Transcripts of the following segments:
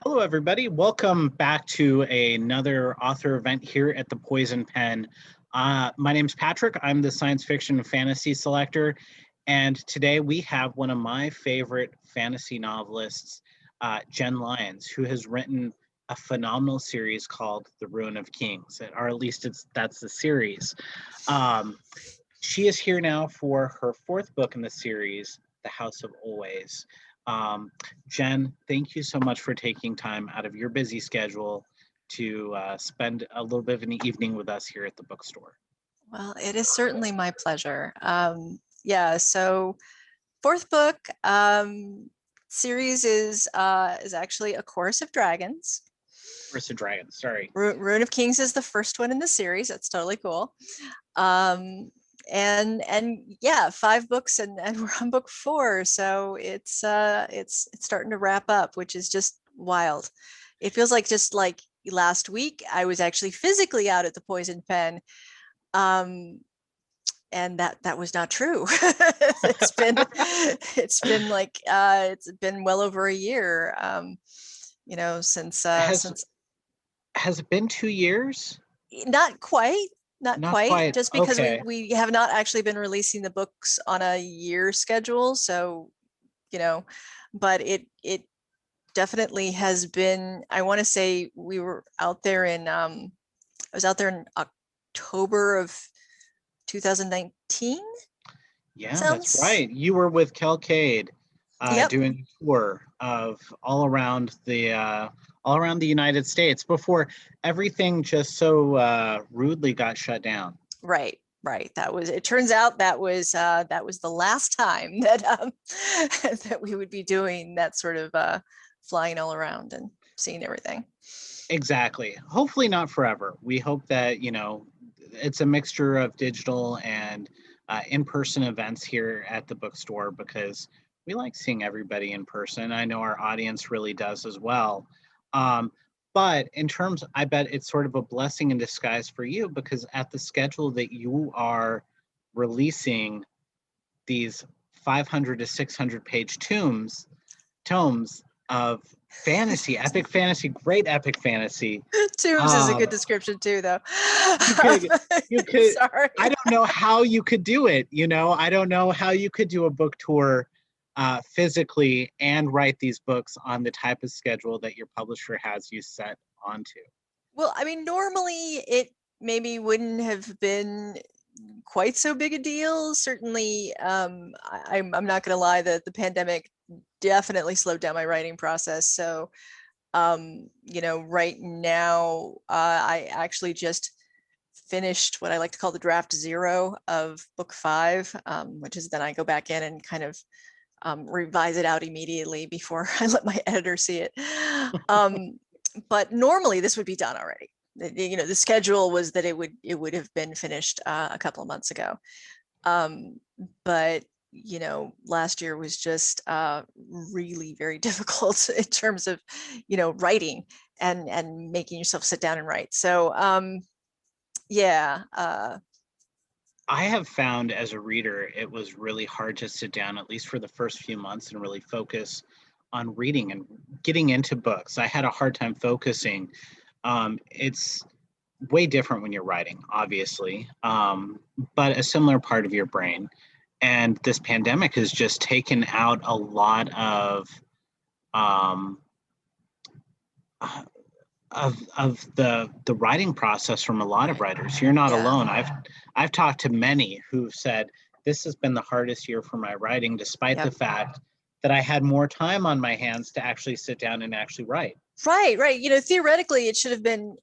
Hello, everybody. Welcome back to another author event here at the Poison Pen. My name's Patrick. I'm the science fiction and fantasy selector. And today we have one of my favorite fantasy novelists, Jenn Lyons, who has written a phenomenal series called The Ruin of Kings, or at least that's the series. She is here now for her fourth book in the series, The House of Always. Jenn, thank you so much for taking time out of your busy schedule to spend a little bit of an evening with us here at the bookstore. Well, it is certainly my pleasure. So fourth book series is actually A Chorus of Dragons. Chorus of Dragons, sorry. Ruin of Kings is the first one in the series. That's totally cool. And yeah, 5 books and we're on book 4, so it's starting to wrap up, which is just wild. It feels like just like last week I was actually physically out at the Poison Pen, and that was not true. it's been like it's been well over a year, since has it been 2 years? Not quite. Not quite, just because okay. we have not actually been releasing the books on a year schedule. So, but it definitely has been, I want to say we were out there I was out there in October of 2019. Yeah, that's right. You were with Kelcade doing a tour of all around the United States before everything just so rudely got shut down. Right. It turns out that was the last time that that we would be doing that sort of flying all around and seeing everything. Exactly. Hopefully not forever. We hope that, it's a mixture of digital and in-person events here at the bookstore, because we like seeing everybody in person. I know our audience really does as well. But in terms, I bet it's sort of a blessing in disguise for you, because at the schedule that you are releasing these 500 to 600 page tomes of fantasy, epic fantasy, great epic fantasy. Tombs is a good description too, though. You could Sorry. I don't know how you could do it. I don't know how you could do a book tour physically and write these books on the type of schedule that your publisher has you set onto. Well, I mean, normally it maybe wouldn't have been quite so big a deal. Certainly, I'm not going to lie that the pandemic definitely slowed down my writing process. So, right now, I actually just finished what I like to call the draft 0 of book 5, which is then I go back in and kind of revise it out immediately before I let my editor see it. But normally this would be done already. The schedule was that it would have been finished a couple of months ago. But last year was just really very difficult in terms of writing and making yourself sit down and write. So I have found as a reader, it was really hard to sit down, at least for the first few months, and really focus on reading and getting into books. I had a hard time focusing. It's way different when you're writing, obviously, but a similar part of your brain. And this pandemic has just taken out a lot of the writing process from a lot of writers. You're not alone. I've talked to many who've said this has been the hardest year for my writing, despite the fact that I had more time on my hands to actually sit down and actually write. Right. Theoretically, it should have been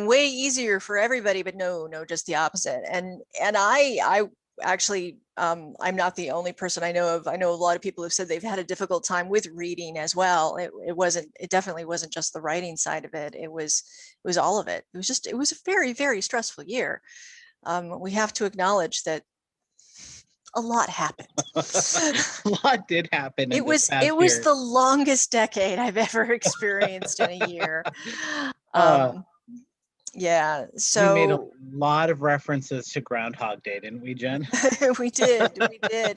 way easier for everybody, but no, just the opposite. And I actually, I'm not the only person I know of. I know a lot of people have said they've had a difficult time with reading as well. It definitely wasn't just the writing side of it. It was all of it. It was a very, very stressful year. We have to acknowledge that a lot happened. A lot did happen. It was the longest decade I've ever experienced in a year. So we made a lot of references to Groundhog Day, didn't we, Jenn? we did,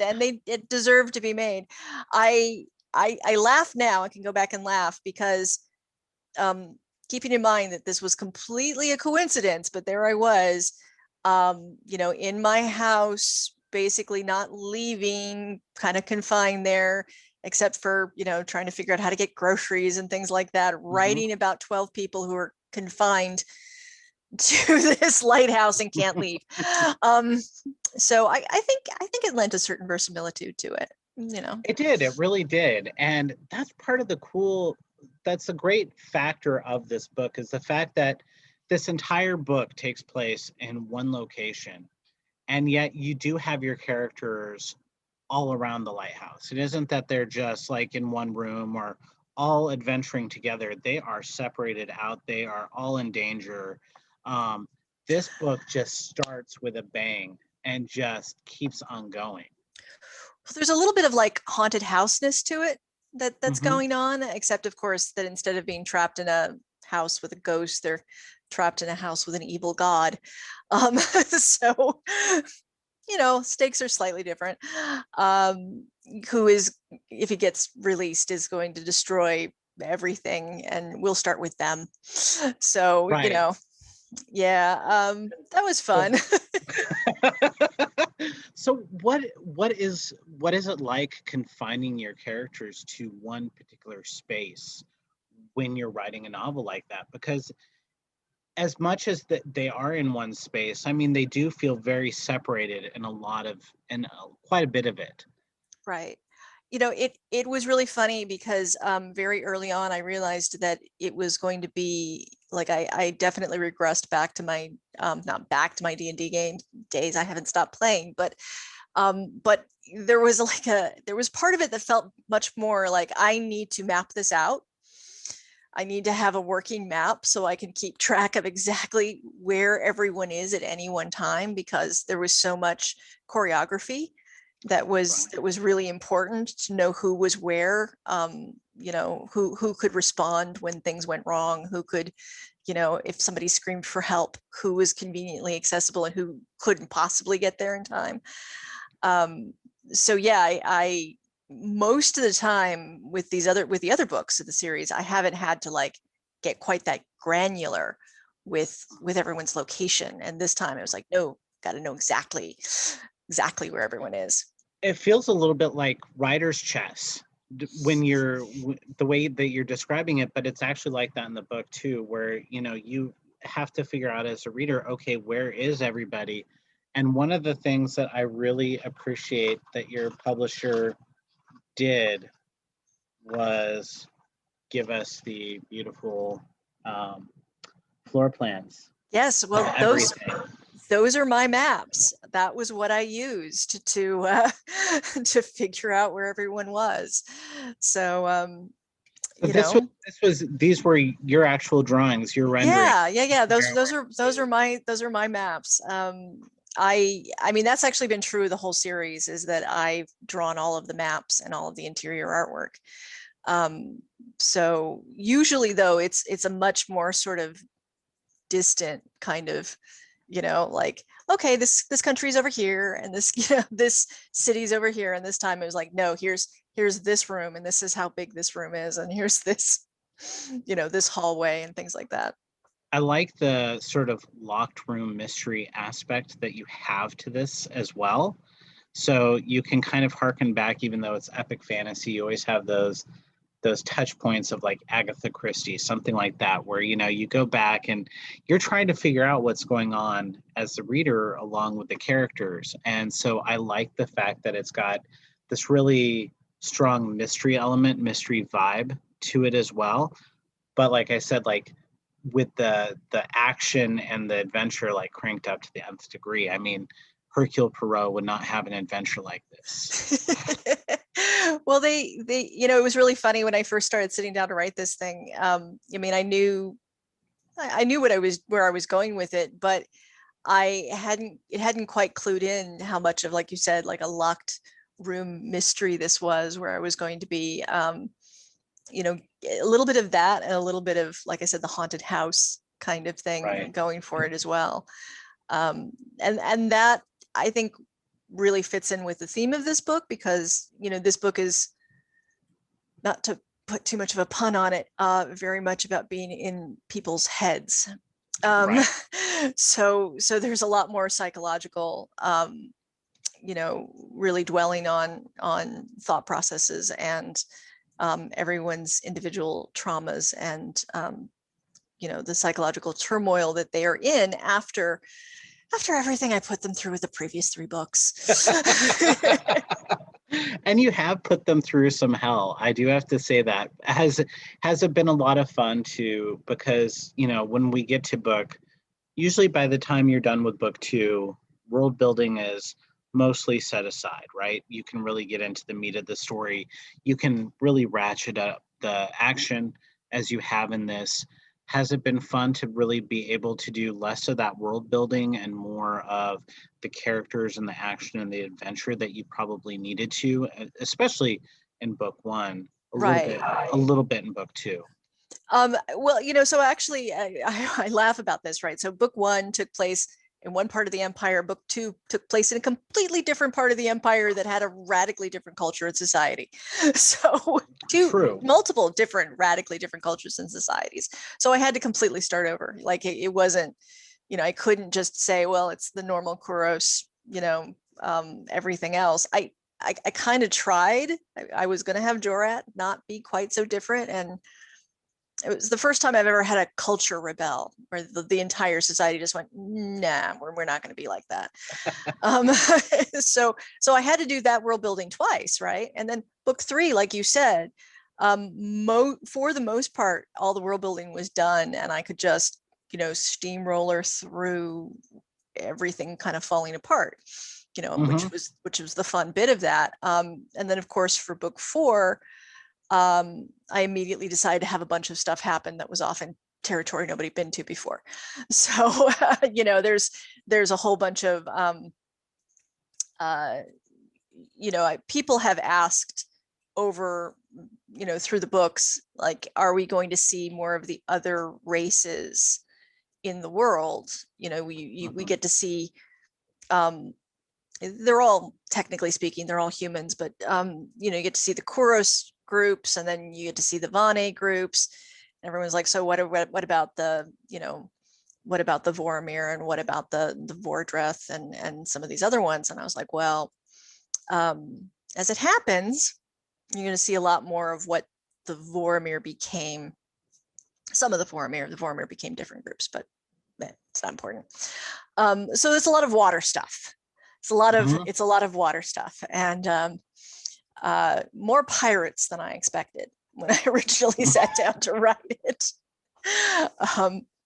and it deserved to be made. I laugh now. I can go back and laugh because keeping in mind that this was completely a coincidence, but there I was, in my house, basically not leaving, kind of confined there, except for, trying to figure out how to get groceries and things like that, writing about 12 people who are confined to this lighthouse and can't leave. So I think it lent a certain verisimilitude to it. It did. It really did. And that's part of that's a great factor of this book, is the fact that this entire book takes place in one location. And yet you do have your characters all around the lighthouse. It isn't that they're just like in one room or all adventuring together. They are separated out. They are all in danger. This book just starts with a bang and just keeps on going. There's a little bit of like haunted houseness to it that's Mhm. going on, except of course that instead of being trapped in a house with a ghost, they're trapped in a house with an evil god. So stakes are slightly different. Who is, if he gets released, is going to destroy everything, and we'll start with them. So Right. that was fun. So what is it like confining your characters to one particular space when you're writing a novel like that? Because as much as that they are in one space, I mean, they do feel very separated in quite a bit of it. Right. It was really funny because very early on I realized that it was going to be like I definitely regressed back to my not back to my D&D game days. I haven't stopped playing, but there was there was part of it that felt much more like I need to map this out. I need to have a working map so I can keep track of exactly where everyone is at any one time, because there was so much choreography that was really important to know who was where, who could respond when things went wrong, who could, if somebody screamed for help, who was conveniently accessible and who couldn't possibly get there in time. So yeah, I most of the time with the other books of the series, I haven't had to like get quite that granular with everyone's location. And this time it was like, no, got to know exactly where everyone is. It feels a little bit like writer's chess when the way that you're describing it, but it's actually like that in the book too, where you have to figure out as a reader, okay, where is everybody? And one of the things that I really appreciate that your publisher did was give us the beautiful floor plans. Yes, well, those are my maps. That was what I used to to figure out where everyone was. So these were your actual drawings, your rendering. Yeah. Those are my maps. I mean, that's actually been true of the whole series, is that I've drawn all of the maps and all of the interior artwork. So usually though, it's a much more sort of distant kind of, like, okay, this country's over here and this, this city's over here. And this time it was like, no, here's this room and this is how big this room is. And here's this, this hallway and things like that. I like the sort of locked room mystery aspect that you have to this as well. So you can kind of harken back, even though it's epic fantasy, you always have those touch points of like Agatha Christie, something like that, where you go back and you're trying to figure out what's going on as the reader along with the characters. And so I like the fact that it's got this really strong mystery element, mystery vibe to it as well. But like I said, like with the action and the adventure like cranked up to the nth degree. I mean, Hercule Poirot would not have an adventure like this. Well, they it was really funny when I first started sitting down to write this thing. I mean, I knew where I was going with it, but it hadn't quite clued in how much of, like you said, like a locked room mystery this was, where I was going to be, a little bit of that and a little bit of, like I said, the haunted house kind of thing going for it as well. And that, I think, really fits in with the theme of this book, because this book is, not to put too much of a pun on it, very much about being in people's heads. Right. So there's a lot more psychological, really dwelling on thought processes and everyone's individual traumas and the psychological turmoil that they are in after everything I put them through with the previous 3 books. And you have put them through some hell. I do have to say that. Has it been a lot of fun to, because, when we get to usually by the time you're done with book 2, world building is mostly set aside, right? You can really get into the meat of the story. You can really ratchet up the action as you have in this. Has it been fun to really be able to do less of that world building and more of the characters and the action and the adventure that you probably needed to, especially in book 1, Right. a little bit in book 2? Well, so actually I laugh about this, right? So book 1 took place in one part of the empire. Book 2 took place in a completely different part of the empire that had a radically different culture and society. So multiple different, radically different cultures and societies. So I had to completely start over. Like it wasn't, I couldn't just say, well, it's the normal Kuros, everything else. I kind of tried. I was going to have Jorat not be quite so different, and it was the first time I've ever had a culture rebel where the entire society just went, nah, we're not going to be like that. So I had to do that world building twice, right? And then book 3, like you said, for the most part, all the world building was done, and I could just, steamroller through everything kind of falling apart, which was the fun bit of that. And then of course for book 4, I immediately decided to have a bunch of stuff happen that was often territory nobody been to before. So, there's a whole bunch of, people have asked over, through the books, like, are we going to see more of the other races in the world? We get to see, they're all, technically speaking, they're all humans, but, you get to see the Kuros groups, and then you get to see the Vane groups. Everyone's like, so what about the, what about the Vormir, and what about the Vordreth and some of these other ones? And I was like, well, as it happens, you're going to see a lot more of what the Vormir became. Some of the Vormir became different groups, but it's not important. So it's a lot of water stuff. It's a lot of water stuff, and more pirates than I expected when I originally sat down to write it.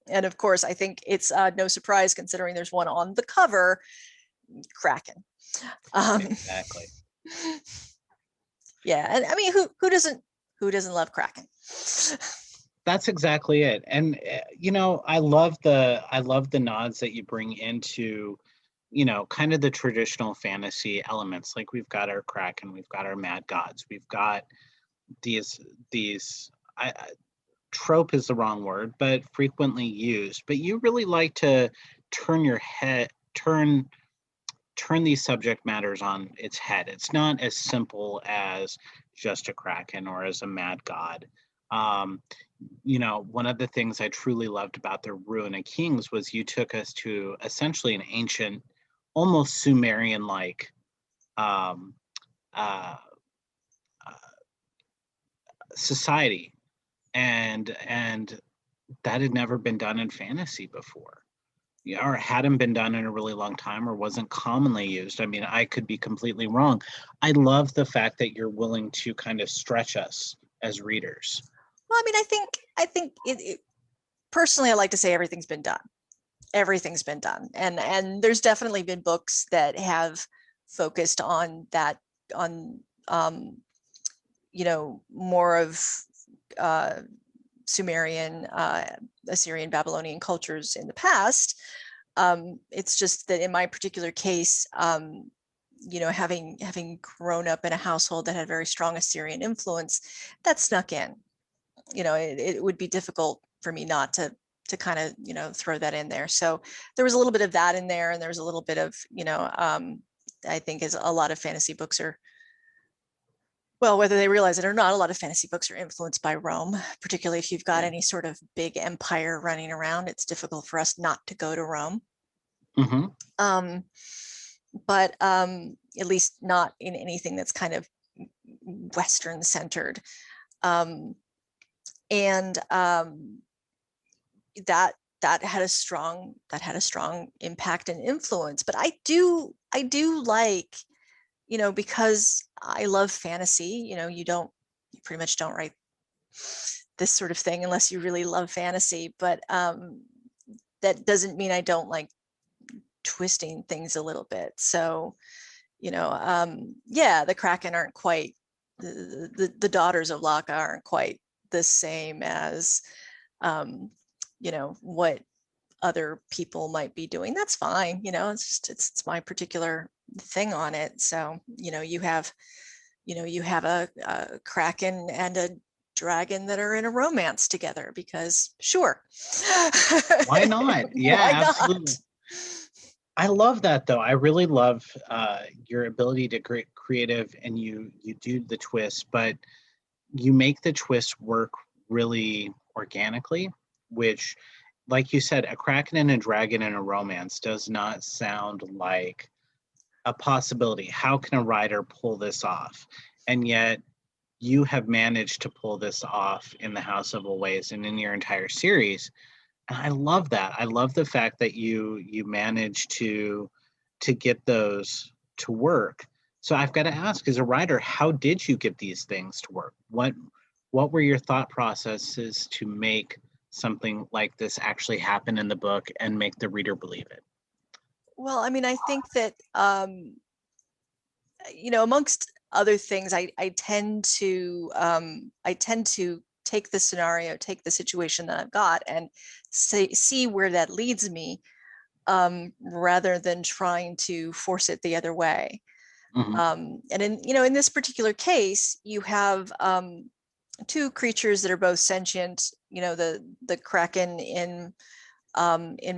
And of course, I think it's no surprise, considering there's one on the cover, Kraken. Exactly. Yeah, and I mean, who doesn't love Kraken? That's exactly it. And I love the nods that you bring into, kind of the traditional fantasy elements. Like, we've got our Kraken, we've got our mad gods, we've got these trope is the wrong word, but frequently used. But you really like to turn these subject matters on its head. It's not as simple as just a Kraken or as a mad god. One of the things I truly loved about the Ruin of Kings was you took us to essentially an ancient, almost Sumerian-like society, and that had never been done in fantasy before, or hadn't been done in a really long time, or wasn't commonly used. I mean, I could be completely wrong. I love the fact that you're willing to kind of stretch us as readers. Well, I mean, I think it personally, I like to say everything's been done. Everything's been done, and there's definitely been books that have focused on that, on more of Sumerian, Assyrian, Babylonian cultures in the past. It's just that in my particular case, having grown up in a household that had very strong Assyrian influence, that snuck in. It would be difficult for me not to kind of throw that in there. So there was a little bit of that in there, and there was a little bit of I think, as a lot of fantasy books are Well, whether they realize it or not, a lot of fantasy books are influenced by Rome, particularly if you've got any sort of big empire running around. It's difficult for us not to go to Rome. Mm-hmm. But at least not in anything that's kind of Western centered. And that had a strong impact and influence. But I do like, because I love fantasy, you pretty much don't write this sort of thing unless you really love fantasy. But that doesn't mean I don't like twisting things a little bit. So, yeah, the Kraken aren't quite, the daughters of Laka aren't quite the same as, what other people might be doing. That's fine. It's my particular thing on it. So, you have a Kraken and a dragon that are in a romance together, because sure. Why not? Yeah, Why absolutely. not? I love that, though. I really love your ability to get creative, and you do the twist, but you make the twist work really organically, which, like you said, a Kraken and a dragon in a romance does not sound like a possibility. How can a writer pull this off? And yet you have managed to pull this off in the House of Ways and in your entire series. And I love that. I love the fact that you managed to get those to work. So I've got to ask, as a writer, how did you get these things to work? What were your thought processes to make something like this actually happen in the book and make the reader believe it? Well, I mean, I think that, amongst other things, I tend to take the scenario, take the situation that I've got, and see where that leads me, rather than trying to force it the other way. Mm-hmm. And in this particular case, you have two creatures that are both sentient. The Kraken in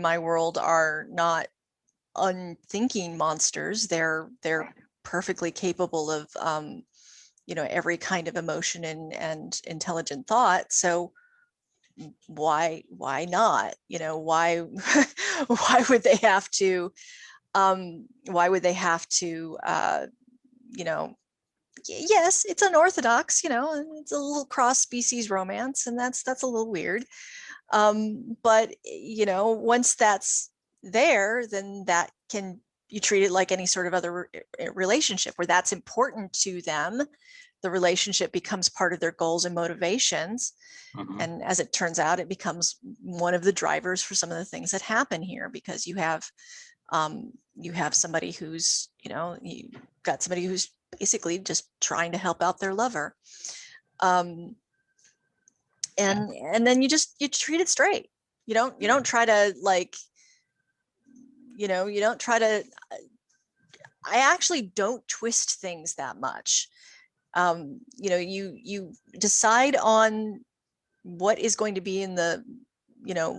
my world are not unthinking monsters. They're perfectly capable of every kind of emotion and intelligent thought. So why not? Why why would they have to yes, it's unorthodox, it's a little cross species romance, and that's a little weird. But once that's there, then that can, you treat it like any sort of other relationship where that's important to them. The relationship becomes part of their goals and motivations. Mm-hmm. And as it turns out, it becomes one of the drivers for some of the things that happen here, because you have somebody who's, you got somebody who's basically just trying to help out their lover. And then you treat it straight. You don't try to I actually don't twist things that much. You decide on what is going to be in the,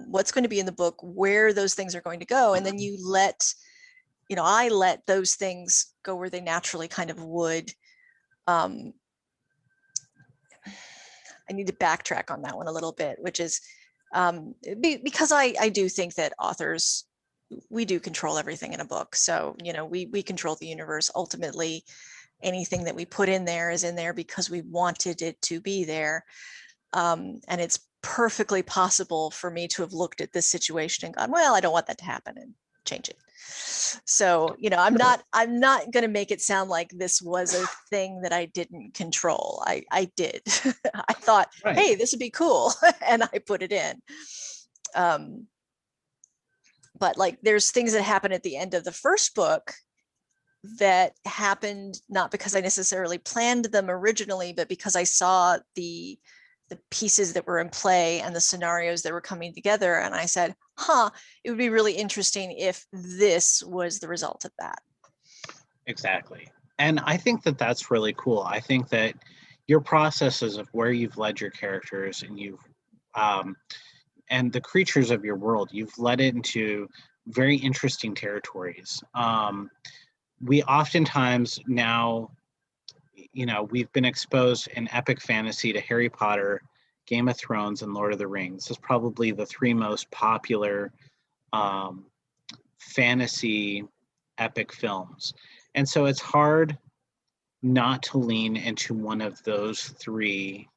what's going to be in the book, where those things are going to go. And then you I let those things go where they naturally kind of would. I need to backtrack on that one a little bit, which is because I do think that authors, we do control everything in a book. So, we control the universe. Ultimately, anything that we put in there is in there because we wanted it to be there. And it's perfectly possible for me to have looked at this situation and gone, well, I don't want that to happen, and change it. So, I'm not going to make it sound like this was a thing that I didn't control. I did. I thought, right, hey, this would be cool. And I put it in. But there's things that happen at the end of the first book that happened not because I necessarily planned them originally, but because I saw the pieces that were in play and the scenarios that were coming together. And I said, it would be really interesting if this was the result of that. Exactly. And I think that that's really cool. I think that your processes of where you've led your characters and and the creatures of your world, you've led it into very interesting territories. We oftentimes now, we've been exposed in epic fantasy to Harry Potter, Game of Thrones, and Lord of the Rings. It's probably the three most popular fantasy epic films. And so it's hard not to lean into one of those three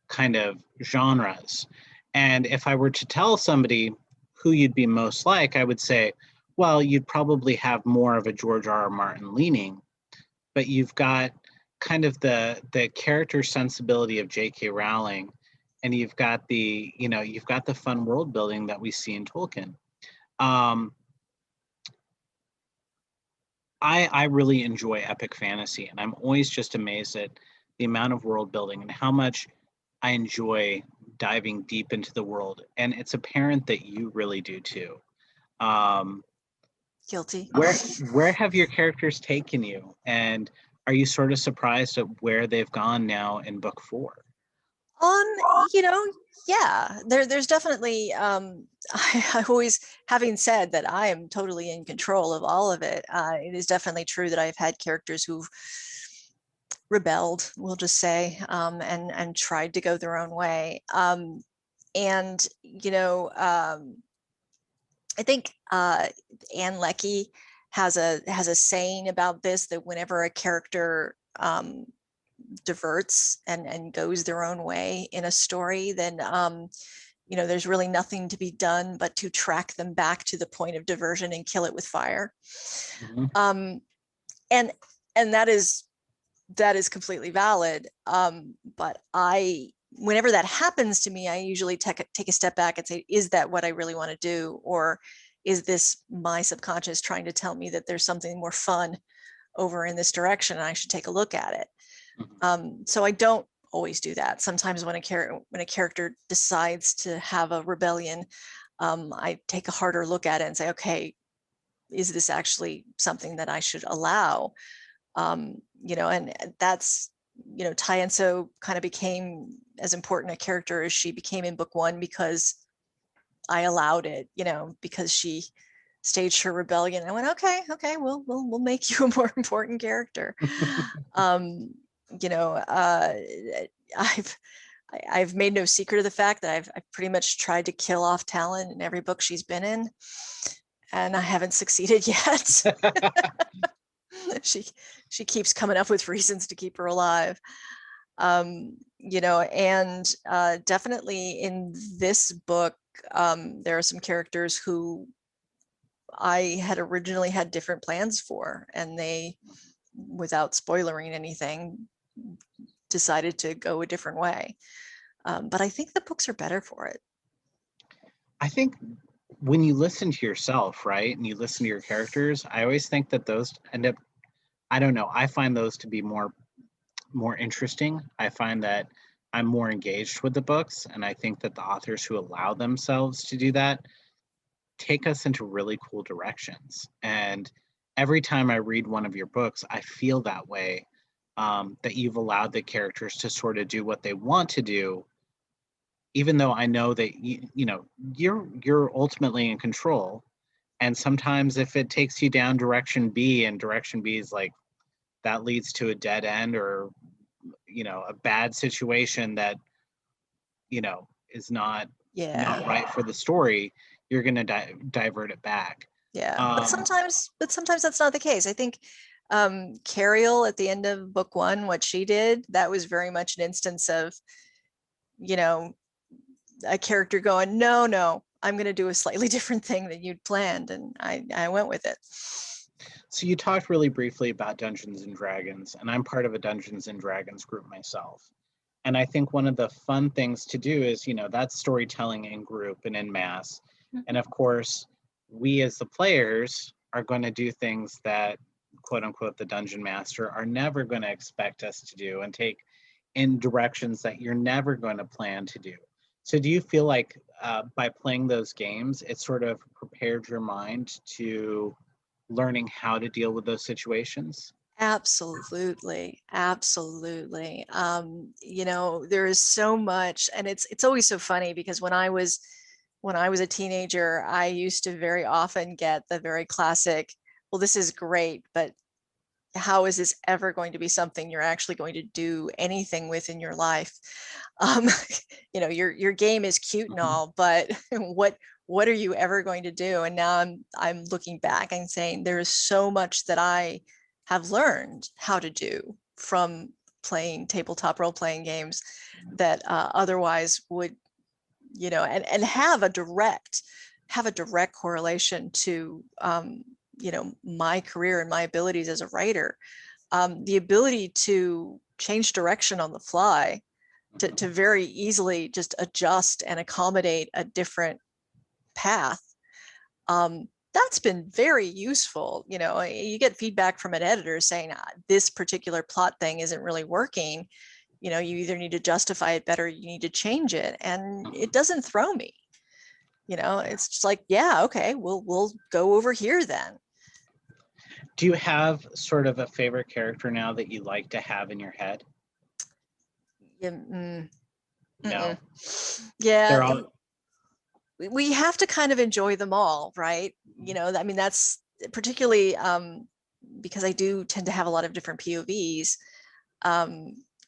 kind of genres. And if I were to tell somebody who you'd be most like, I would say, well, you'd probably have more of a George R. R. Martin leaning, but you've got kind of the character sensibility of J.K. Rowling, and you've got the fun world building that we see in Tolkien. I really enjoy epic fantasy, and I'm always just amazed at the amount of world building and how much I enjoy diving deep into the world. And it's apparent that you really do too. Guilty. Where have your characters taken you? And are you sort of surprised at where they've gone now in book 4? Yeah, there's definitely, I always, having said that I am totally in control of all of it, it is definitely true that I've had characters who've rebelled, we'll just say, and tried to go their own way. And, I think Anne Leckie has a saying about this, that whenever a character diverts and goes their own way in a story, then there's really nothing to be done but to track them back to the point of diversion and kill it with fire. Mm-hmm. And that is completely valid. But whenever that happens to me, I usually take a step back and say, is that what I really want to do? Or is this my subconscious trying to tell me that there's something more fun over in this direction and I should take a look at it? Mm-hmm. So I don't always do that. Sometimes when a character decides to have a rebellion, I take a harder look at it and say, okay, is this actually something that I should allow? And that's, Tyenso kind of became as important a character as she became in book 1 because I allowed it, because she staged her rebellion. I went, okay, we'll make you a more important character. I've made no secret of the fact that I've pretty much tried to kill off Talon in every book she's been in, and I haven't succeeded yet. She keeps coming up with reasons to keep her alive. And definitely in this book, there are some characters who I had originally had different plans for, and they, without spoiling anything, decided to go a different way. But I think the books are better for it. I think when you listen to yourself, right, and you listen to your characters, I always think that those end up, I don't know, I find those to be more interesting. I find that I'm more engaged with the books, and I think that the authors who allow themselves to do that take us into really cool directions. And every time I read one of your books, I feel that way, that you've allowed the characters to sort of do what they want to do, even though I know that you're ultimately in control. And sometimes if it takes you down direction B, and direction B is like that leads to a dead end, or a bad situation that is not right for the story, you're going to divert it back. But sometimes that's not the case. I think Cariel at the end of book 1, what she did, that was very much an instance of a character going, no, I'm going to do a slightly different thing than you'd planned, and I went with it. So you talked really briefly about Dungeons and Dragons, and I'm part of a Dungeons and Dragons group myself. And I think one of the fun things to do is, that's storytelling in group and in mass. Mm-hmm. And of course, we as the players are going to do things that, quote unquote, the dungeon master are never going to expect us to do, and take in directions that you're never going to plan to do. So do you feel like by playing those games, it sort of prepared your mind to learning how to deal with those situations? Absolutely. There is so much, and it's always so funny because when I was a teenager, I used to very often get the very classic, well, this is great, but how is this ever going to be something you're actually going to do anything with in your life? You know, your game is cute and all, but what are you ever going to do? And now I'm looking back and saying there is so much that I have learned how to do from playing tabletop role-playing games that otherwise would, you know, and have a direct correlation to you know, my career and my abilities as a writer. The ability to change direction on the fly, to very easily just adjust and accommodate a different path. That's been very useful. You know, you get feedback from an editor saying this particular plot thing isn't really working. You know, you either need to justify it better, you need to change it, and it doesn't throw me. You know, it's just like, yeah, okay, we'll go over here then. Do you have sort of a favorite character now that you like to have in your head? Yeah, No. yeah. They're all We have to kind of enjoy them all, right? You know, I mean, that's particularly because I do tend to have a lot of different POVs.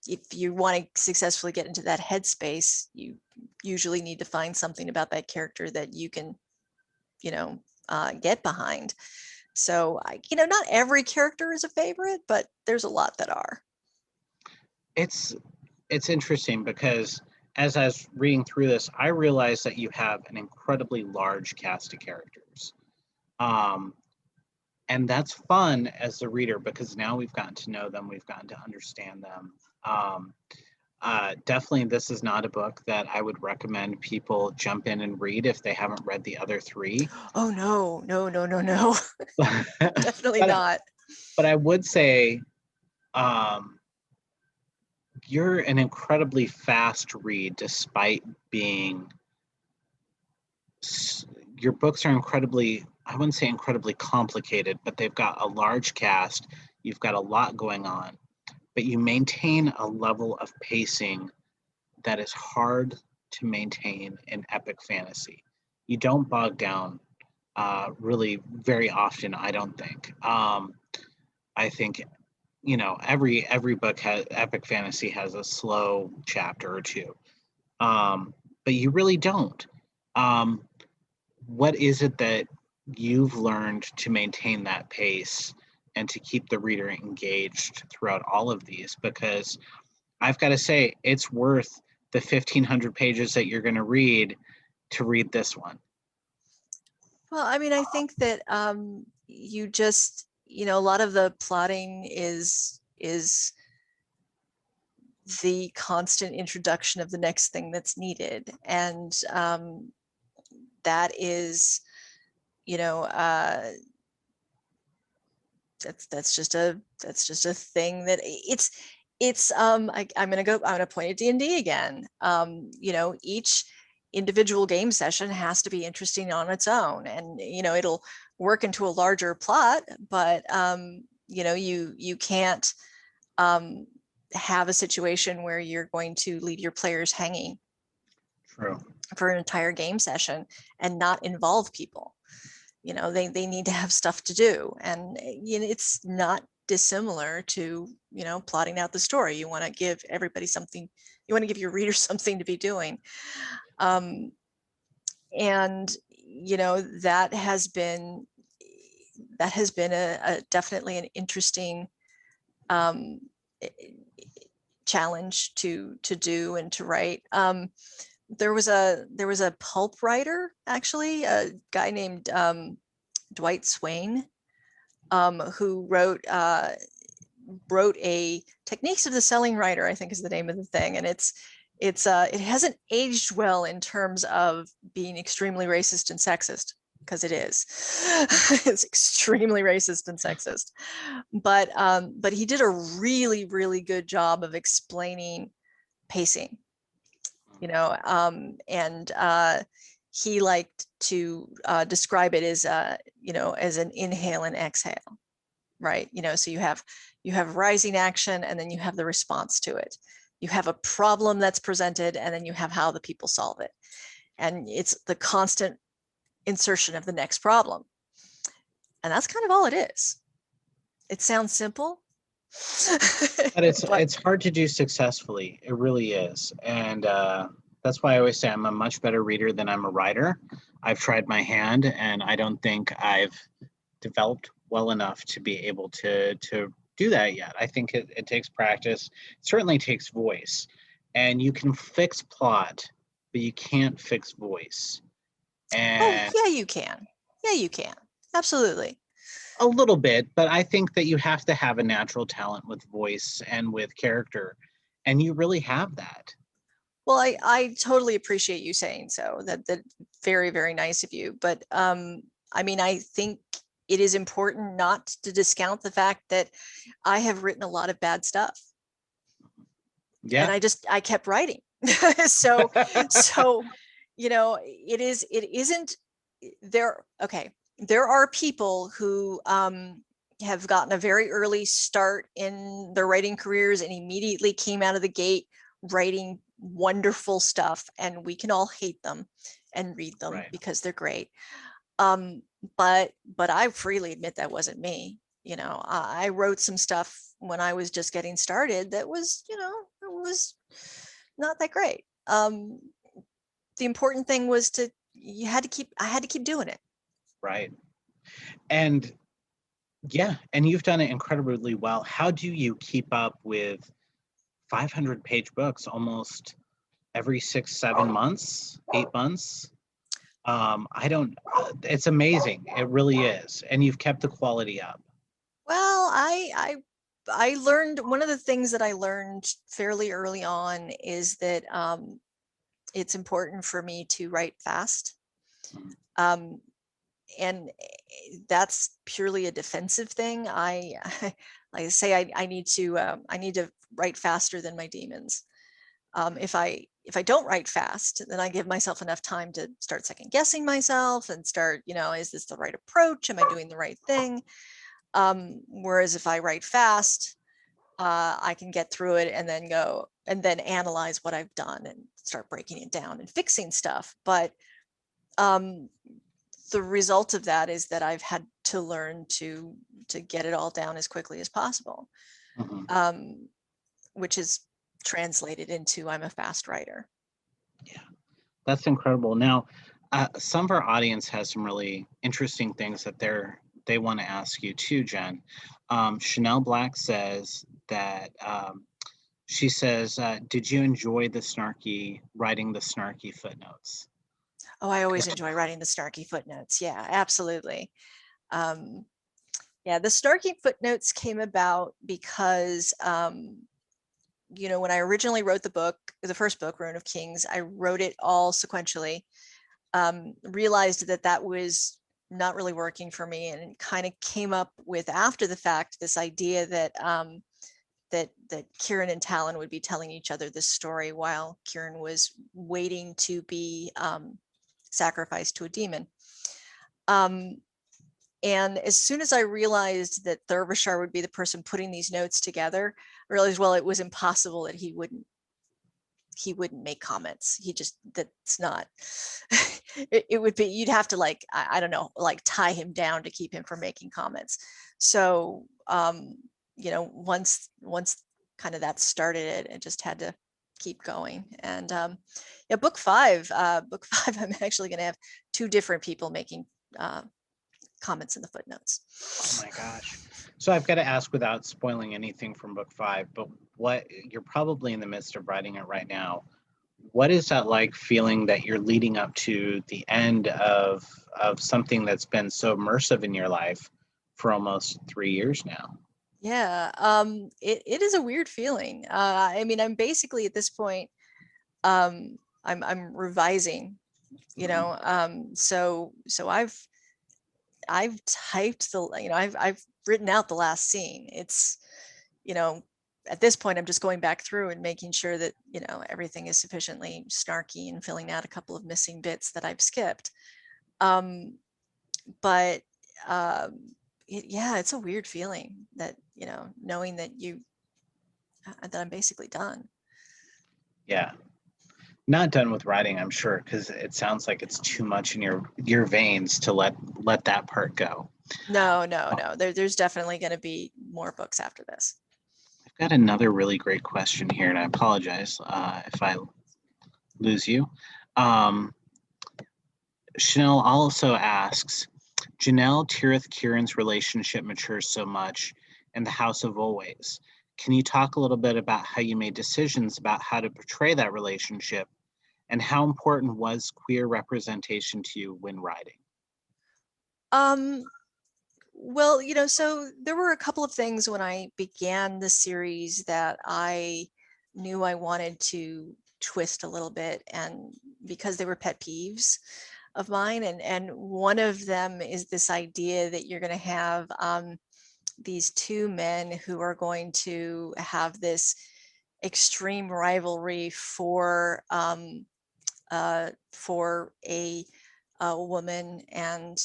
If you want to successfully get into that headspace, you usually need to find something about that character that you can, you know, get behind. So, you know, not every character is a favorite, but there's a lot that are. it's interesting because as I was reading through this, I realized that you have an incredibly large cast of characters. And that's fun as a reader because now we've gotten to know them, we've gotten to understand them. Definitely, this is not a book that I would recommend people jump in and read if they haven't read the other three. Oh, no. Definitely but, not. but I would say you're an incredibly fast read despite being, your books are incredibly, I wouldn't say incredibly complicated, but they've got a large cast, you've got a lot going on, but you maintain a level of pacing that is hard to maintain in epic fantasy. You don't bog down really very often, I don't think. I think, you know, every book has, epic fantasy has a slow chapter or two, but you really don't. Um, what is it that you've learned to maintain that pace and to keep the reader engaged throughout all of these? Because I've got to say, it's worth the 1,500 pages that you're going to read this one. Well, I mean, I think that you just, you know, a lot of the plotting is the constant introduction of the next thing that's needed, and that is, you know, that's just a thing that it's I'm gonna point at D&D again. You know, each individual game session has to be interesting on its own, and you know, it'll work into a larger plot, but you know, you can't have a situation where you're going to leave your players hanging True. for an entire game session and not involve people. You know, they need to have stuff to do, and you know, it's not dissimilar to, you know, plotting out the story. You want to give everybody something, you want to give your readers something to be doing, and you know, that has been a definitely an interesting challenge to do and to write. There was a pulp writer, actually, a guy named Dwight Swain, who wrote a Techniques of the Selling Writer, I think is the name of the thing, and it hasn't aged well in terms of being extremely racist and sexist, because it is. It's extremely racist and sexist, but he did a really, really good job of explaining pacing, you know, and he liked to describe it as you know, as an inhale and exhale, right? You know, so you have rising action, and then you have the response to it. You have a problem that's presented, and then you have how the people solve it, and it's the constant insertion of the next problem, and that's kind of all it is. It sounds simple. But it's But it's hard to do successfully. It really is. And that's why I always say I'm a much better reader than I'm a writer. I've tried my hand, and I don't think I've developed well enough to be able to do that yet. I think it takes practice. It certainly takes voice. And you can fix plot, but you can't fix voice. oh And yeah, you can. Yeah, you can. Absolutely. a little bit, but I think that you have to have a natural talent with voice and with character. And you really have that. Well, I totally appreciate you saying so. That very, very nice of you. But I mean, I think it is important not to discount the fact that I have written a lot of bad stuff. Yeah. And I kept writing. so so it isn't there. Okay, there are people who have gotten a very early start in their writing careers and immediately came out of the gate writing wonderful stuff, and we can all hate them and read them Right. because they're great. But I freely admit that wasn't me. I wrote some stuff when I was just getting started that was, it was not that great. The important thing was I had to keep doing it. Right. And yeah, and you've done it incredibly well. How do you keep up with 500-page books almost every 6, 7 months, 8 months? I don't, it's amazing. It really is. And you've kept the quality up. Well, I learned, one of the things that I learned fairly early on is that it's important for me to write fast. Mhm. And that's purely a defensive thing. Like I say, I need to write faster than my demons. If I don't write fast, then I give myself enough time to start second guessing myself and start, is this the right approach? Am I doing the right thing? Whereas if I write fast, I can get through it and then analyze what I've done and start breaking it down and fixing stuff. But the result of that is that I've had to learn to get it all down as quickly as possible, Mhm. which is translated into I'm a fast writer. Yeah, that's incredible. Now, some of our audience has some really interesting things that they want to ask you too, Jen. Chanel Black says that she says, "Did you enjoy writing the snarky footnotes?" Oh, I always enjoy writing the snarky footnotes. Yeah, absolutely. Um, yeah, the snarky footnotes came about because when I originally wrote the first book, Ruin of Kings, I wrote it all sequentially. Realized that was not really working for me, and kind of came up with, after the fact, this idea that that Kieran and Talon would be telling each other this story while Kieran was waiting to be sacrificed to a demon. And as soon as I realized that Derbyshire would be the person putting these notes together, I realized, well, it was impossible that he wouldn't make comments. That's not, it would be, you'd have to, like, I don't know, like tie him down to keep him from making comments. So, once kind of that started, it just had to keep going. And yeah, book five, I'm actually going to have 2 different people making comments in the footnotes. Oh my gosh. So I've got to ask without spoiling anything from book 5, but you're probably in the midst of writing it right now. What is that like, feeling that you're leading up to the end of something that's been so immersive in your life for almost 3 years now? Yeah, it is a weird feeling. I mean, I'm basically at this point, I'm revising, so I've typed I've written out the last scene. It's, at this point, I'm just going back through and making sure that, everything is sufficiently snarky and filling out a couple of missing bits that I've skipped. But yeah, it's a weird feeling that, knowing that that I'm basically done. Yeah. Not done with writing, I'm sure, because it sounds like it's too much in your veins to let that part go. No. There's definitely going to be more books after this. I've got another really great question here, and I apologize if I lose you. Chanel also asks, Janelle Tirith Kieran's relationship matures so much in the House of Always. Can you talk a little bit about how you made decisions about how to portray that relationship, and how important was queer representation to you when writing? Well, so there were a couple of things when I began the series that I knew I wanted to twist a little bit, and because they were pet peeves of mine, and one of them is this idea that you're going to have these two men who are going to have this extreme rivalry for a woman, and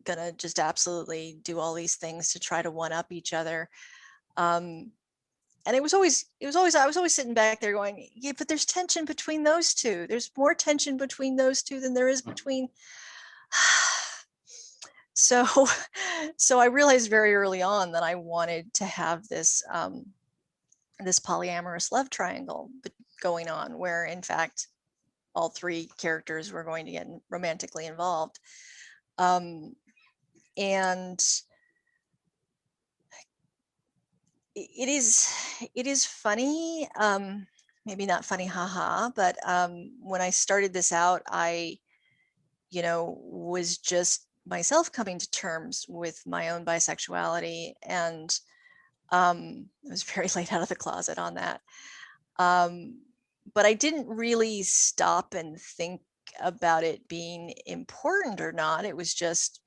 gonna just absolutely do all these things to try to one up each other. And I was always sitting back there going, yeah, but there's tension between those two. There's more tension between those two than there is between. So I realized very early on that I wanted to have this this polyamorous love triangle going on, where in fact all three characters were going to get romantically involved. And it is funny, maybe not funny, haha, but when I started this out, I was just myself coming to terms with my own bisexuality, and I was very late out of the closet on that. But I didn't really stop and think about it being important or not. It was just,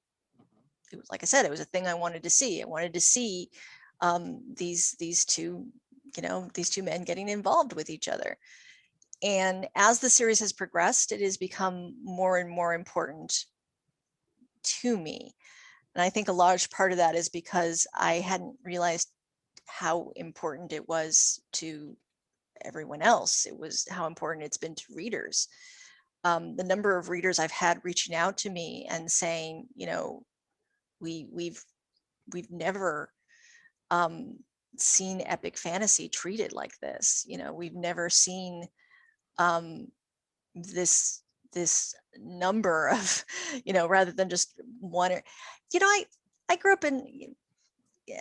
like I said, it was a thing I wanted to see. I wanted to see these two, these two men getting involved with each other. And as the series has progressed, it has become more and more important to me. And I think a large part of that is because I hadn't realized how important it was to everyone else. It was how important it's been to readers. The number of readers I've had reaching out to me and saying, we've never seen epic fantasy treated like this. We've never seen this number of, rather than just one. I grew up in,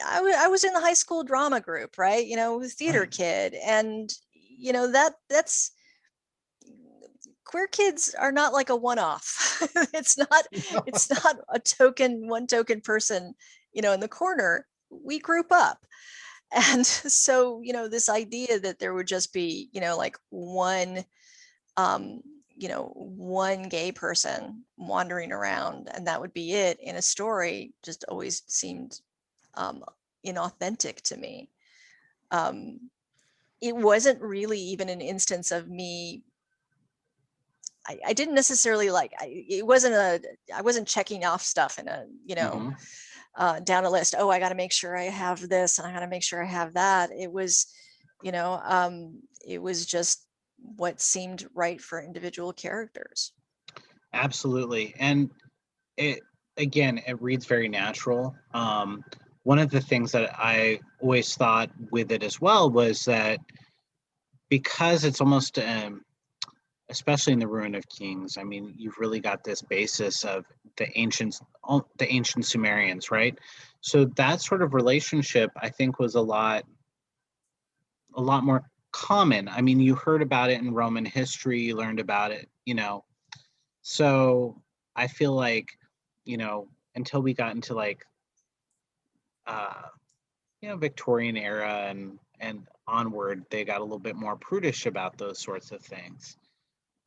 I was in the high school drama group, right? Theater kid, and that's queer kids are not like a one-off. it's not one token person, in the corner. We group up. And so, this idea that there would just be, like one, one gay person wandering around and that would be it in a story just always seemed inauthentic to me. It wasn't really even an instance of me. I didn't necessarily I wasn't checking off stuff in a, down a list. Oh, I got to make sure I have this and I got to make sure I have that. It was, it was just what seemed right for individual characters. Absolutely. And it reads very natural. One of the things that I always thought with it as well was that because it's almost especially in the Ruin of Kings, I mean, you've really got this basis of the ancient Sumerians, right? So that sort of relationship, I think, was a lot more common. I mean, you heard about it in Roman history, you learned about it, So I feel like, until we got into Victorian era and onward, they got a little bit more prudish about those sorts of things.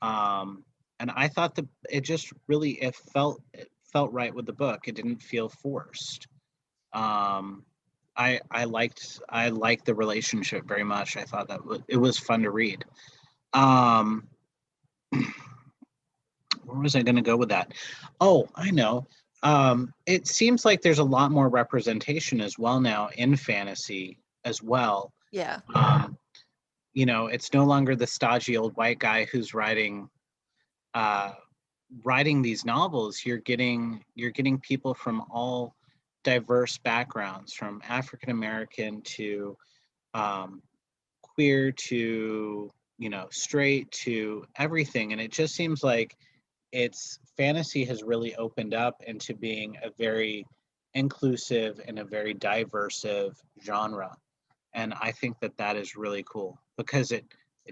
And I thought that it just really it felt right with the book. It didn't feel forced. I liked the relationship very much. I thought that it was fun to read. Where was I going to go with that? Oh, I know. It seems like there's a lot more representation as well now in fantasy as well. Yeah. It's no longer the stodgy old white guy who's writing these novels. You're getting people from all diverse backgrounds, from African American to um, queer to, straight to everything. And it just seems like it's fantasy has really opened up into being a very inclusive and a very diverse genre. And I think that that is really cool because it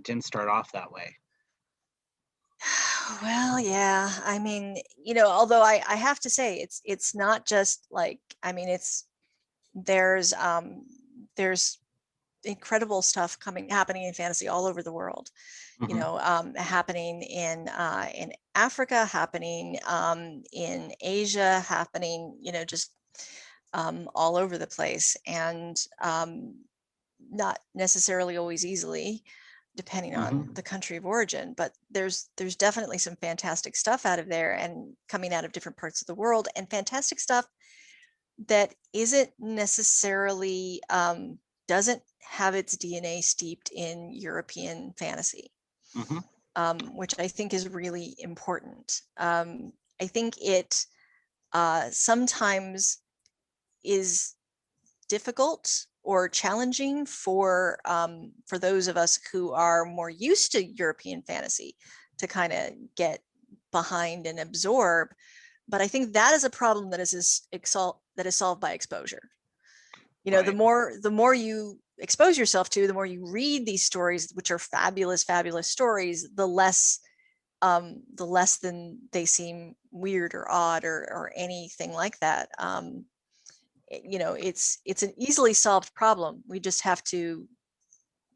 didn't start off that way. Well, yeah. I mean, although I have to say it's not just like, I mean, there's incredible stuff happening in fantasy all over the world. Happening in Africa, happening in Asia, happening, just all over the place, and not necessarily always easily, depending on the country of origin. But there's definitely some fantastic stuff out of there and coming out of different parts of the world, and fantastic stuff that isn't necessarily doesn't have its DNA steeped in European fantasy, which I think is really important. I think it sometimes is difficult or challenging for those of us who are more used to European fantasy to kind of get behind and absorb. But I think that is a problem that is solved by exposure. Right. The more you expose yourself to, the more you read these stories, which are fabulous, fabulous stories, the less than they seem weird or odd or anything like that. It's an easily solved problem. We just have to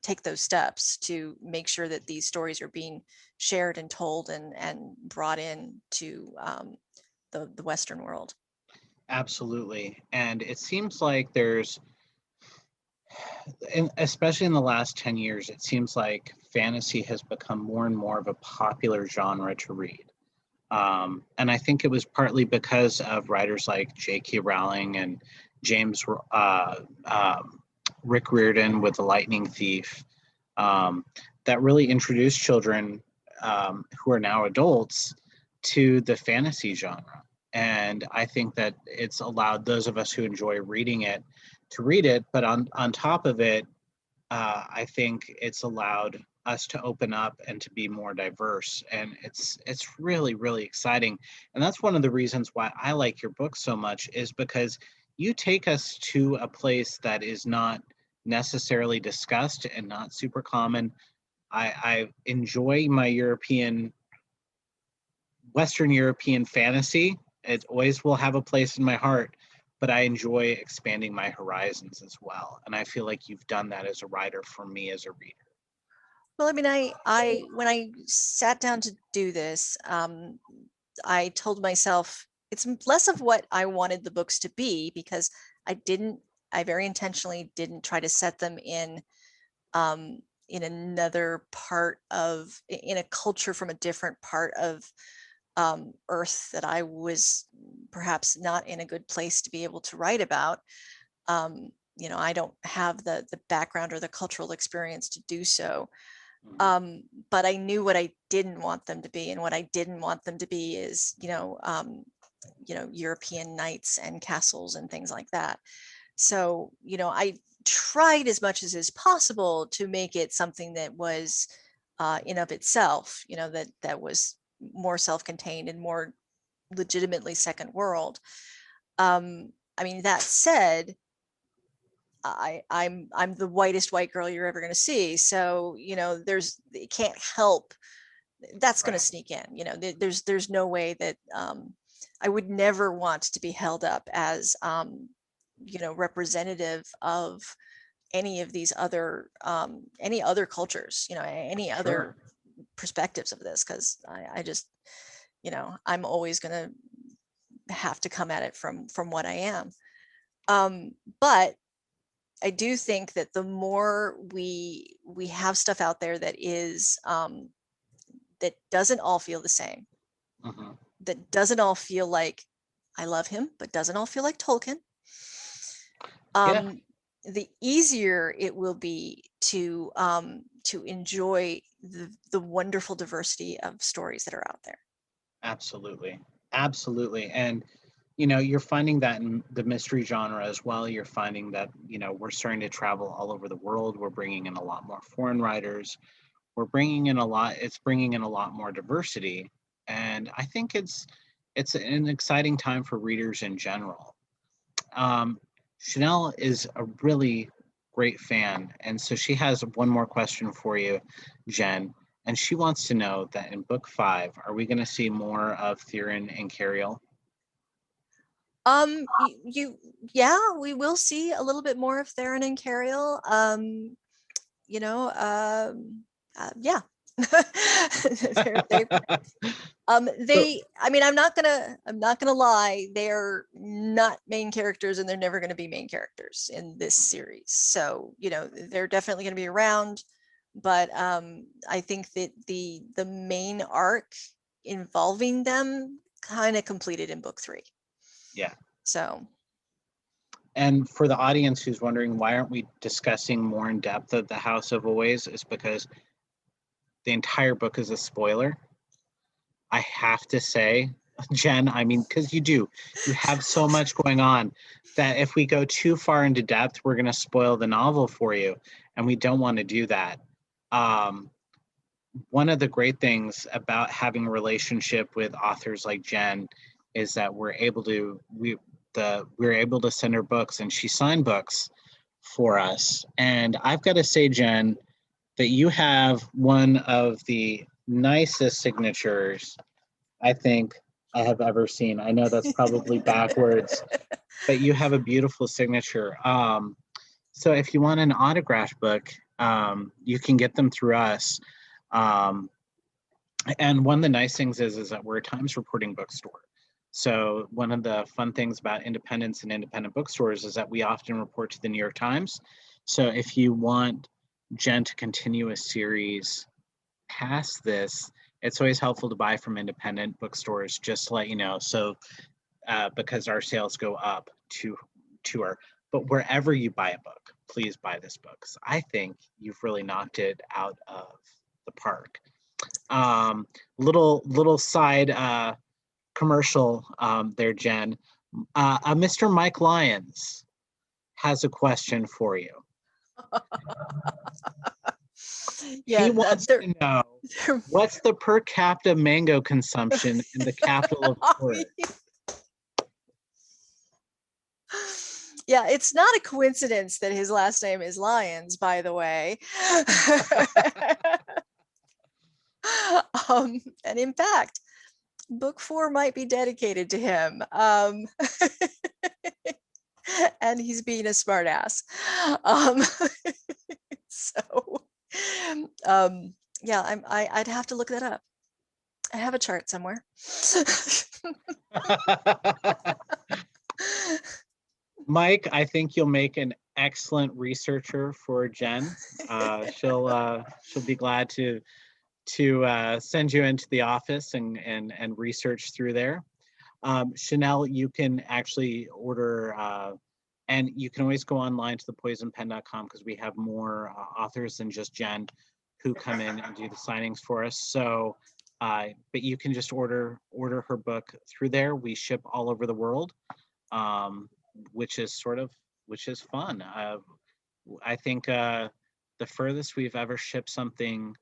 take those steps to make sure that these stories are being shared and told and brought in to the Western world. Absolutely. And it seems like especially in the last 10 years, it seems like fantasy has become more and more of a popular genre to read. And I think it was partly because of writers like J.K. Rowling and James Rick Riordan with The Lightning Thief, that really introduced children who are now adults to the fantasy genre. And I think that it's allowed those of us who enjoy reading it to read it, but on top of it, I think it's allowed us to open up and to be more diverse, and it's really, really exciting. And that's one of the reasons why I like your book so much, is because you take us to a place that is not necessarily discussed and not super common. I enjoy my Western European fantasy. It always will have a place in my heart, but I enjoy expanding my horizons as well. And I feel like you've done that as a writer for me as a reader. Well, I mean, I when I sat down to do this, I told myself it's less of what I wanted the books to be, because I very intentionally didn't try to set them in another part in a culture from a different part of Earth that I was perhaps not in a good place to be able to write about. I don't have the background or the cultural experience to do so. But I knew what I didn't want them to be, and what I didn't want them to be is, European knights and castles and things like that. So, I tried as much as is possible to make it something that was in of itself, that was more self-contained and more legitimately second world. I mean, that said, I'm the whitest white girl you're ever going to see. So, it can't help. That's going to sneak in, there's no way that I would never want to be held up as, representative of any of these other, any other cultures, any other perspectives of this. Cause I just, I'm always going to have to come at it from what I am. But I do think that the more we have stuff out there that is that doesn't all feel the same, that doesn't all feel like I love him, but doesn't all feel like Tolkien. The easier it will be to enjoy the wonderful diversity of stories that are out there. Absolutely. Absolutely. And you're finding that in the mystery genre as well. You're finding that, we're starting to travel all over the world. We're bringing in a lot more foreign writers. It's bringing in a lot more diversity. And I think it's an exciting time for readers in general. Chanel is a really great fan. And so she has one more question for you, Jen. And she wants to know that in book 5, are we going to see more of thearin and cariel? Yeah, we will see a little bit more of therin and cariel. You know, yeah. They're, I mean, I'm not gonna lie, they're not main characters and they're never gonna be main characters in this series. So, they're definitely gonna be around, but I think that the main arc involving them kind of completed in book 3. Yeah. So. And for the audience who's wondering why aren't we discussing more in depth of the House of Always, is because the entire book is a spoiler. I have to say, Jen, I mean, because you have so much going on that if we go too far into depth, we're going to spoil the novel for you. And we don't want to do that. One of the great things about having a relationship with authors like Jen is that we're able to send her books, and she signed books for us. And I've got to say, Jen, that you have one of the nicest signatures I think I have ever seen. I know that's probably backwards, but you have a beautiful signature. So if you want an autograph book, you can get them through us. And one of the nice things is that we're a Times reporting bookstore. So one of the fun things about independence and independent bookstores is that we often report to the New York Times. So if you want Jen to continue a series past this, it's always helpful to buy from independent bookstores, just to let you know. So because our sales go up to her. But wherever you buy a book, please buy this book, because I think you've really knocked it out of the park. Little side commercial there, Jen. Mr. Mike Lyons has a question for you. Yeah, he wants to know what's the per capita mango consumption in the capital of Florida. Yeah, it's not a coincidence that his last name is Lyons, by the way. And in fact, book 4 might be dedicated to him. And he's being a smartass. So, yeah, I'd have to look that up. I have a chart somewhere. Mike, I think you'll make an excellent researcher for Jen. She'll be glad to send you into the office and research through there. Chanel, you can actually order, and you can always go online to thepoisonpen.com, because we have more authors than just Jen who come in and do the signings for us. So, but you can just order her book through there. We ship all over the world, which is fun. I think the furthest we've ever shipped something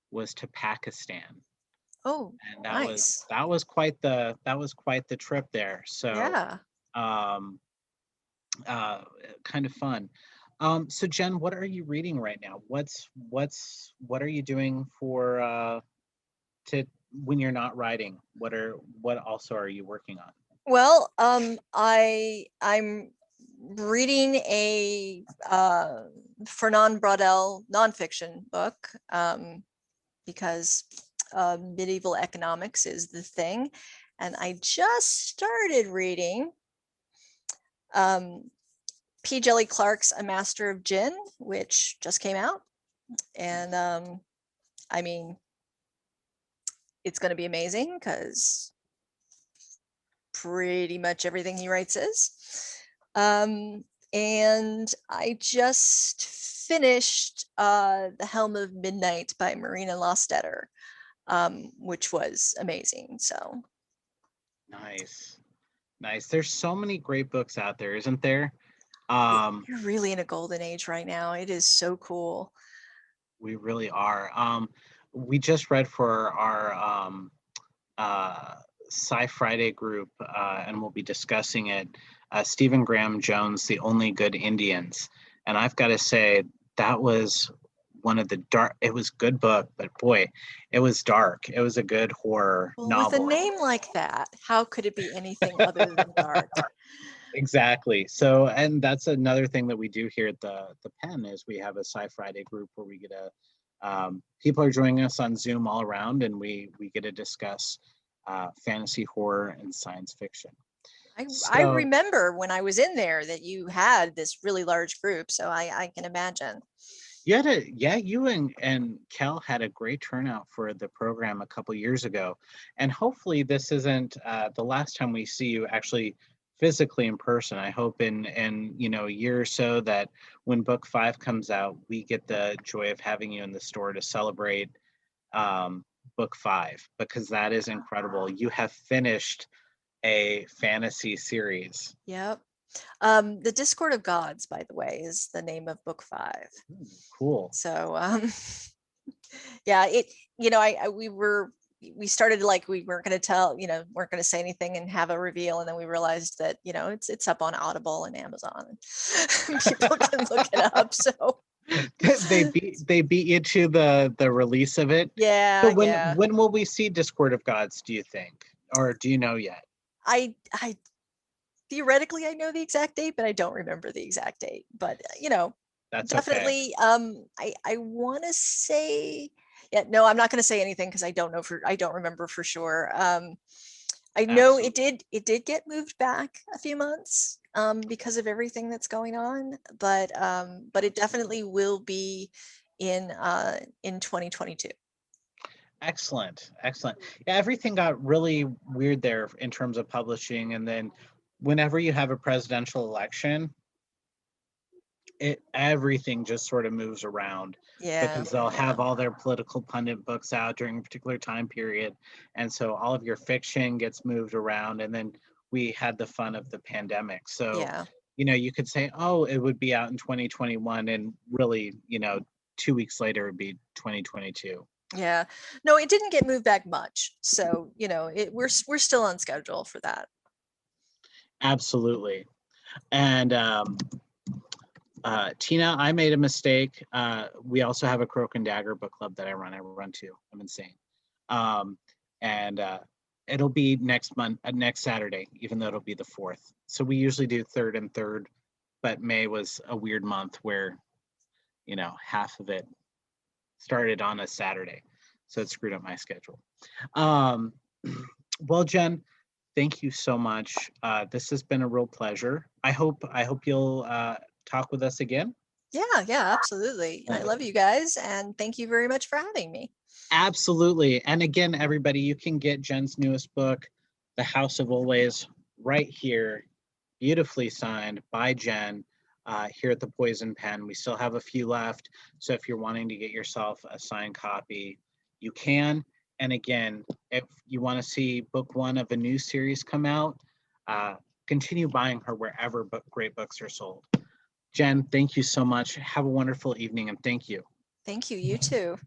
was to Pakistan. Oh, and nice. that was quite the trip there. So yeah. Kind of fun. So Jen, what are you reading right now? What are you doing for to when you're not writing? What also are you working on? Well, I'm reading a Fernand Braudel nonfiction book, because medieval economics is the thing. And I just started reading P. Jelly Clark's A Master of Gin, which just came out. And I mean, it's going to be amazing, because pretty much everything he writes is. And I just finished The Helm of Midnight by Marina Lostetter, which was amazing. So Nice. Nice. There's so many great books out there, isn't there? You're really in a golden age right now. It is so cool. We really are. We just read for our uh, Sci Friday group, and we'll be discussing it. Stephen Graham Jones, The Only Good Indians. And I've got to say, that was one of the dark, it was a good book, but boy, it was dark. It was a good horror Well, with a novel. name like that, how could it be anything other than dark? Exactly. So, and that's another thing that we do here at the Pen is we have a Sci Friday group where we get a people are joining us on Zoom all around, and we get to discuss fantasy, horror, and science fiction. I So remember when I was in there that you had this really large group, so I can imagine. you and Kel had a great turnout for the program a couple years ago, and hopefully this isn't the last time we see you actually physically in person. I hope in a year or so that when book 5 comes out, we get the joy of having you in the store to celebrate um, book 5, because that is incredible. You have finished a fantasy series. Yep. The Discord of Gods, by the way, is the name of book 5. Cool. So yeah, we started like we weren't going to tell, weren't going to say anything and have a reveal, and then we realized that it's up on Audible and Amazon. People can look it up. So they beat you to the release of it. So yeah, when yeah. when will we see Discord of Gods, do you think? Or do you know yet? I theoretically I know the exact date, but I don't remember the exact date. But That's okay. definitely I want to say, yeah, no, I'm not going to say anything because I don't remember for sure. I know Absolutely. it did get moved back a few months because of everything that's going on, but it definitely will be in 2022. Excellent. Excellent. Yeah, everything got really weird there in terms of publishing. And then whenever you have a presidential election, everything just sort of moves around, Yeah, because they'll yeah, have all their political pundit books out during a particular time period, and so all of your fiction gets moved around. And then we had the fun of the pandemic, so yeah, you could say, oh, it would be out in 2021, and really 2 weeks later it would be 2022. yeah. No, it didn't get moved back much, so we're still on schedule for that. Absolutely. And Tina, I made a mistake. We also have a Croak and Dagger book club that I run too. I'm insane. Um, and it'll be next Saturday, even though it'll be the 4th. So we usually do third and third, but May was a weird month where, half of it started on a Saturday. So it screwed up my schedule. Um, well, Jenn, thank you so much. This has been a real pleasure. I hope you'll talk with us again. Yeah, yeah, absolutely. I love you guys, and thank you very much for having me. Absolutely. And again, everybody, you can get Jenn's newest book, The House of Always, right here, beautifully signed by Jenn, here at the Poison Pen. We still have a few left. So if you're wanting to get yourself a signed copy, you can. And again, if you want to see book 1 of a new series come out, uh, continue buying her wherever great books are sold. Jenn, thank you so much. Have a wonderful evening, and thank you. Thank you. You too.